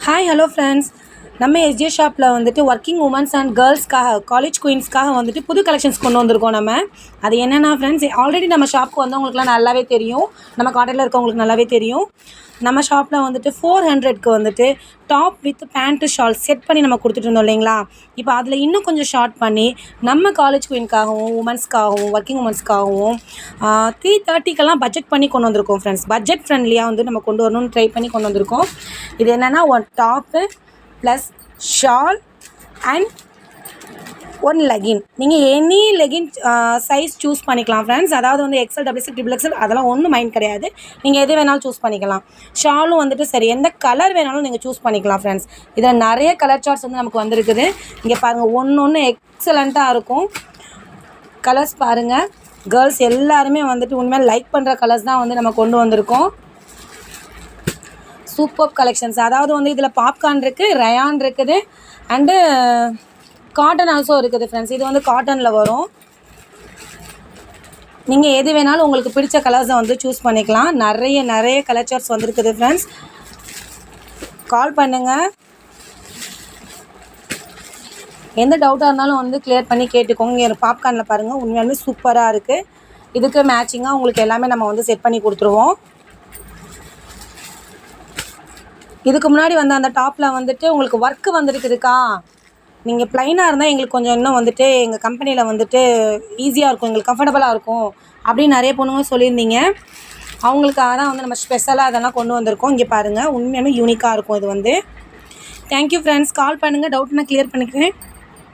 Hi hello friends, நம்ம SJ ஷாப்பில் வந்துட்டு ஒர்க்கிங் உமன்ஸ் அண்ட் கேர்ள்ஸ்க்காக காலேஜ் குயின்ஸ்க்காக வந்துட்டு புது கலெக்ஷன்ஸ் கொண்டு வந்திருக்கோம். அது என்னென்னா ஃப்ரெண்ட்ஸ், ஆல்ரெடி நம்ம ஷாப்புக்கு வந்தவங்களுக்குலாம் நல்லாவே தெரியும், நம்ம காட்டனில் இருக்கவங்களுக்கு நல்லாவே தெரியும். நம்ம ஷாப்பில் வந்துட்டு 400க்கு வந்துட்டு top with pant shawl set பண்ணி நம்ம கொடுத்துட்டு இருந்தோம் இல்லைங்களா. இப்போ அதில் இன்னும் கொஞ்சம் ஷார்ட் பண்ணி நம்ம காலேஜ் குயின்காகவும் உமன்ஸ்க்காகவும் ஒர்க்கிங் உமன்ஸ்க்காகவும் 330க்கெல்லாம் பட்ஜெட் பண்ணி கொண்டு வந்திருக்கோம் ஃப்ரெண்ட்ஸ். பட்ஜெட் ஃப்ரெண்ட்லியாக வந்து நம்ம கொண்டு வரணும்னு ட்ரை பண்ணி கொண்டு வந்திருக்கோம். இது என்னென்னா one top plus shawl and one legging. நீங்கள் எனி லெகின் சைஸ் சூஸ் பண்ணிக்கலாம் ஃப்ரெண்ட்ஸ். அதாவது வந்து XL, double XL, triple XL அதெல்லாம் ஒன்றும் மைண்ட் கிடையாது. நீங்கள் எது வேணாலும் சூஸ் பண்ணிக்கலாம். ஷாலும் வந்துட்டு சரி, எந்த கலர் வேணாலும் நீங்கள் சூஸ் பண்ணிக்கலாம் ஃப்ரெண்ட்ஸ். இதில் நிறைய கலர் சார்ட்ஸ் வந்து நமக்கு வந்திருக்குது. இங்கே பாருங்கள், ஒன்று எக்ஸலண்ட்டாக இருக்கும். கலர்ஸ் பாருங்கள், கேர்ள்ஸ் எல்லாருமே வந்துட்டு உண்மையாக லைக் பண்ணுற கலர்ஸ் தான் வந்து நம்ம கொண்டு வந்திருக்கோம். Super collections. அதாவது வந்து இதில் பாப்கார்ன் இருக்குது, ரயான் இருக்குது, அண்டு காட்டன் ஆல்சோ இருக்குது ஃப்ரெண்ட்ஸ். இது வந்து காட்டனில் வரும். நீங்கள் எது வேணாலும் உங்களுக்கு பிடிச்ச கலர்ஸை வந்து சூஸ் பண்ணிக்கலாம். நிறைய கலர் சார்ட்ஸ் வந்துருக்குது ஃப்ரெண்ட்ஸ். கால் பண்ணுங்கள், எந்த டவுட்டாக இருந்தாலும் வந்து கிளியர் பண்ணி கேட்டுக்கோங்க. இங்கே பாப்கார்னில் பாருங்கள், உண்மையாலுமே சூப்பராக இருக்குது. இதுக்கு மேட்சிங்காக உங்களுக்கு எல்லாமே நம்ம வந்து செட் பண்ணி கொடுத்துருவோம். இதுக்கு முன்னாடி வந்து அந்த டாப்பில் வந்துட்டு உங்களுக்கு ஒர்க்கு வந்துருக்குதுக்கா, நீங்கள் ப்ளைனாக இருந்தால் எங்களுக்கு கொஞ்சம் இன்னும் வந்துட்டு எங்கள் கம்பெனியில் வந்துட்டு ஈஸியாக இருக்கும், எங்களுக்கு கம்ஃபர்டபுளாக இருக்கும் அப்படின்னு நிறைய பொண்ணுங்க சொல்லியிருந்தீங்க. அவங்களுக்காக தான் வந்து நம்ம ஸ்பெஷலாக அதெல்லாம் கொண்டு வந்திருக்கோம். இங்கே பாருங்கள், உண்மையாலுமே யூனிக்காக இருக்கும் இது வந்து. Thank you friends. கால் பண்ணுங்கள், டவுட்னா கிளியர் பண்ணிக்கிறேன்.